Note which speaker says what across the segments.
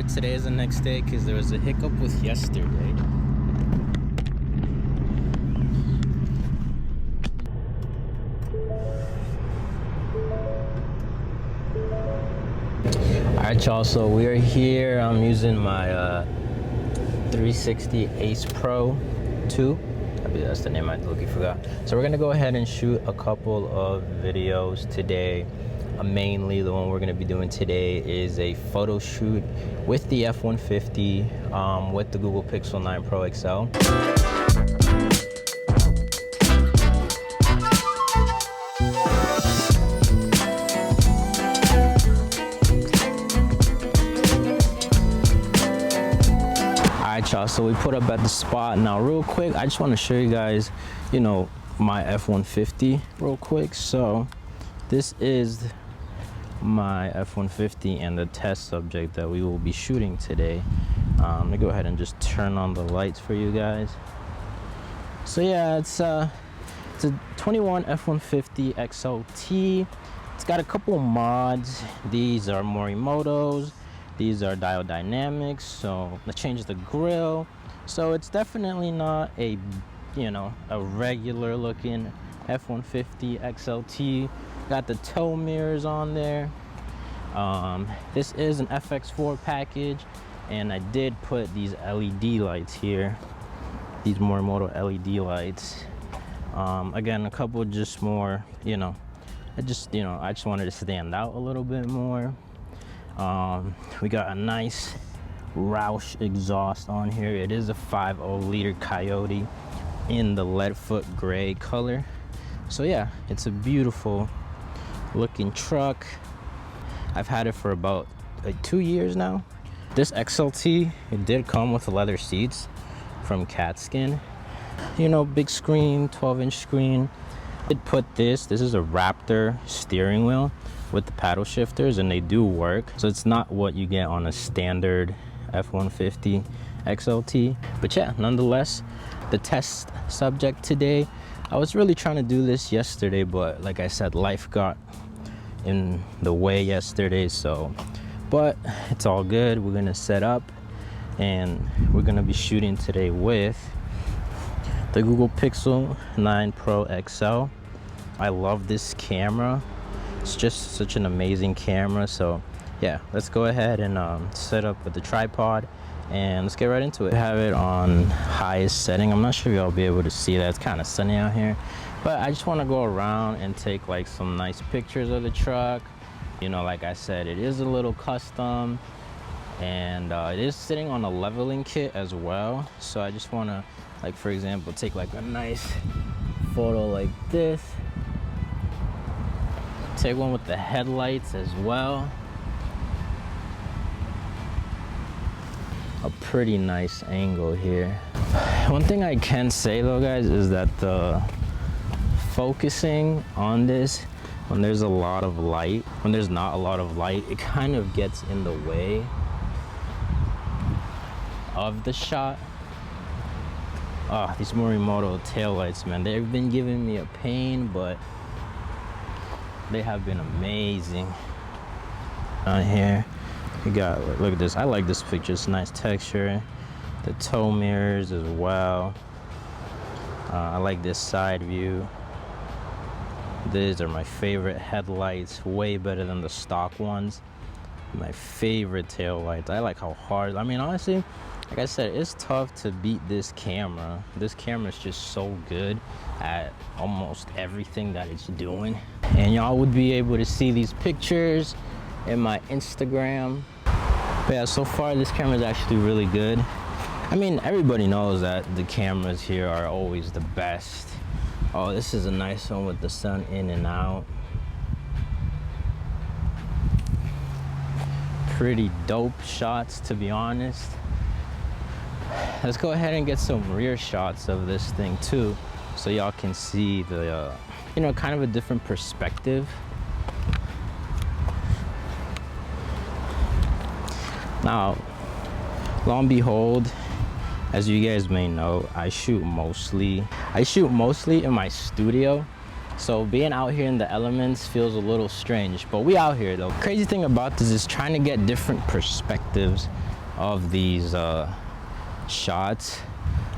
Speaker 1: why today is the next day, because there was a hiccup with yesterday. Alright y'all, so we are here. I'm using my 360 Ace Pro 2. I believe that's the name I totally forgot. So we're gonna go ahead and shoot a couple of videos today. Mainly the one we're gonna be doing today is a photo shoot with the F150 with the Google Pixel 9 Pro XL. Alright y'all, so we put up at the spot. Now real quick, I just want to show you guys, you know, my F150 real quick. So this is my F150 and the test subject that we will be shooting today. Let me go ahead and just turn on the lights for you guys. So yeah, it's a 21 F150 XLT. It's got a couple mods. These are Morimoto's. These are dial dynamics, so I changed the grill. So it's definitely not a, you know, a regular looking F150 XLT. Got the tow mirrors on there. This is an FX4 package, and I did put these LED lights here, these Morimoto LED lights. Again, a couple just more, you know, I just wanted to stand out a little bit more. We got a nice Roush exhaust on here. It is a 5.0 liter Coyote in the Leadfoot gray color. So yeah, it's a beautiful looking truck. I've had it for about 2 years now. This XLT, it did come with leather seats from Catskin. You know, big screen, 12-inch screen. It put this is a Raptor steering wheel with the paddle shifters, and they do work. So it's not what you get on a standard F150 XLT. But yeah, nonetheless, the test subject today, I was really trying to do this yesterday, but like I said, life got in the way yesterday. So, but it's all good. We're gonna set up and we're gonna be shooting today with the Google Pixel 9 Pro XL. I love this camera. It's just such an amazing camera. So yeah, let's go ahead and set up with the tripod and let's get right into it. I have it on highest setting. I'm not sure if y'all will be able to see that. It's kind of sunny out here, but I just want to go around and take like some nice pictures of the truck. You know, like I said, it is a little custom, and it is sitting on a leveling kit as well. So I just want to, like, for example, take like a nice photo like this. Take one with the headlights as well. A pretty nice angle here. One thing I can say though, guys, is that the focusing on this, when there's a lot of light, when there's not a lot of light, it kind of gets in the way of the shot. These Morimoto taillights, man, they've been giving me a pain, but they have been amazing. On here, we got, look at this. I like this picture. It's nice texture. The tow mirrors as well. I like this side view. These are my favorite headlights, way better than the stock ones. My favorite tail lights. I like how hard, I mean, honestly, like I said, it's tough to beat this camera. This camera is just so good at almost everything that it's doing. And y'all would be able to see these pictures in my Instagram. But yeah, so far this camera is actually really good. I mean, everybody knows that the cameras here are always the best. Oh, this is a nice one with the sun in and out. Pretty dope shots, to be honest. Let's go ahead and get some rear shots of this thing too, so y'all can see the, you know, kind of a different perspective. Now, lo and behold, as you guys may know, I shoot mostly in my studio. So being out here in the elements feels a little strange, but we out here though. Crazy thing about this is trying to get different perspectives of these shots.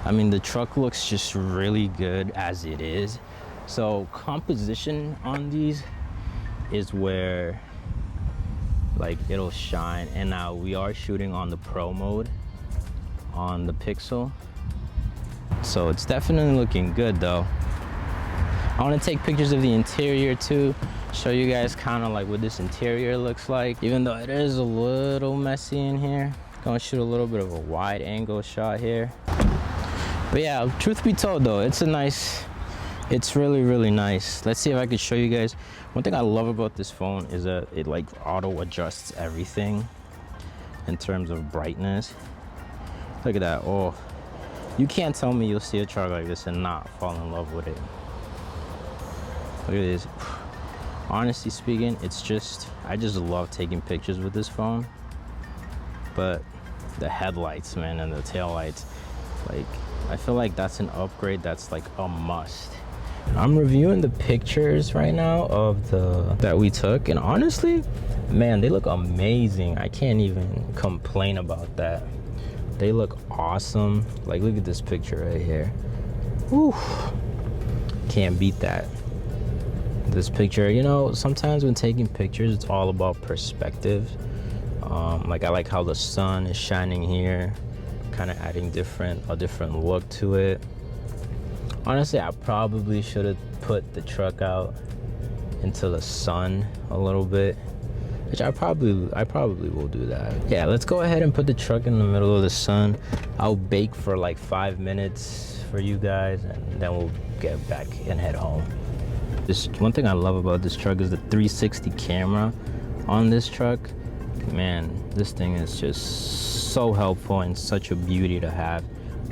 Speaker 1: I mean, the truck looks just really good as it is. So composition on these is where like it'll shine. And now we are shooting on the pro mode on the Pixel, so it's definitely looking good though. I want to take pictures of the interior too, show you guys kind of like what this interior looks like, even though it is a little messy in here. Gonna shoot a little bit of a wide angle shot here. But yeah, truth be told though, it's really nice. Let's see if I can show you guys. One thing I love about this phone is that it like auto adjusts everything in terms of brightness. Look at that. Oh, you can't tell me you'll see a truck like this and not fall in love with it. Look at this. Honestly speaking, I just love taking pictures with this phone. But the headlights, man, and the tail lights, like, I feel like that's an upgrade that's like a must. I'm reviewing the pictures right now of that we took, and honestly, man, they look amazing. I can't even complain about that. They look awesome. Like, look at this picture right here. Whew. Can't beat that. This picture, you know, sometimes when taking pictures, it's all about perspective. Like, I like how the sun is shining here, kind of adding a different look to it. Honestly, I probably should have put the truck out into the sun a little bit, which I probably will do that. Yeah, let's go ahead and put the truck in the middle of the sun. I'll bake for like 5 minutes for you guys, and then we'll get back and head home. This one thing I love about this truck is the 360 camera on this truck. Man, this thing is just so helpful and such a beauty to have.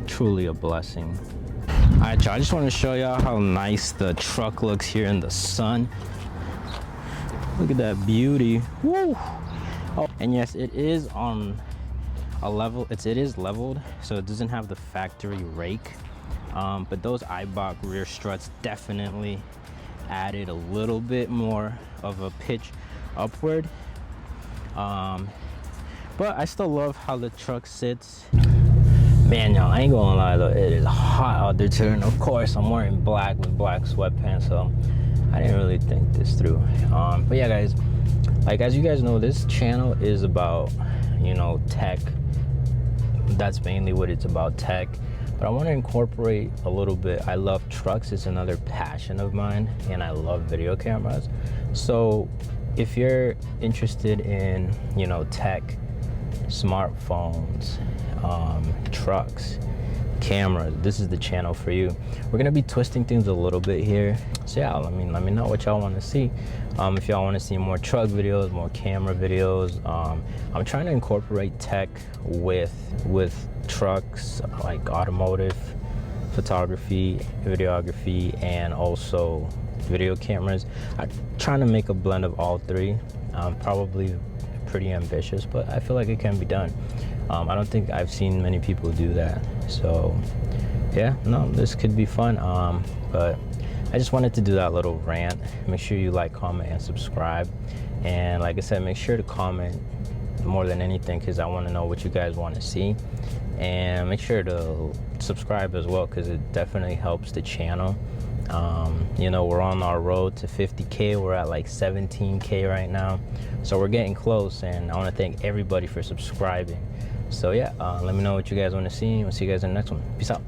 Speaker 1: Truly a blessing. Alright, y'all, I just want to show y'all how nice the truck looks here in the sun. Look at that beauty. Woo! Oh, and yes, it is on a level. It is leveled, so it doesn't have the factory rake. But those Eibach rear struts definitely added a little bit more of a pitch upward. But I still love how the truck sits. Man, y'all, I ain't gonna lie though, it is hot out there too. And of course, I'm wearing black with black sweatpants, so I didn't really think this through. But yeah, guys, like, as you guys know, this channel is about, you know, tech. That's mainly what it's about, tech. But I want to incorporate a little bit. I love trucks. It's another passion of mine, and I love video cameras. So if you're interested in, you know, tech, smartphones, trucks, cameras, this is the channel for you. We're gonna be twisting things a little bit here. So yeah, let me know what y'all want to see. If y'all want to see more truck videos, more camera videos, I'm trying to incorporate tech with trucks, like automotive photography, videography, and also video cameras. I'm trying to make a blend of all three. Probably pretty ambitious, but I feel like it can be done. I don't think I've seen many people do that. So yeah, no, this could be fun. But I just wanted to do that little rant. Make sure you like, comment, and subscribe. And like I said, make sure to comment more than anything, because I want to know what you guys want to see. And make sure to subscribe as well, because it definitely helps the channel. You know, we're on our road to 50K. We're at like 17K right now, so we're getting close, and I want to thank everybody for subscribing. So yeah, let me know what you guys want to see. We'll see you guys in the next one. Peace out.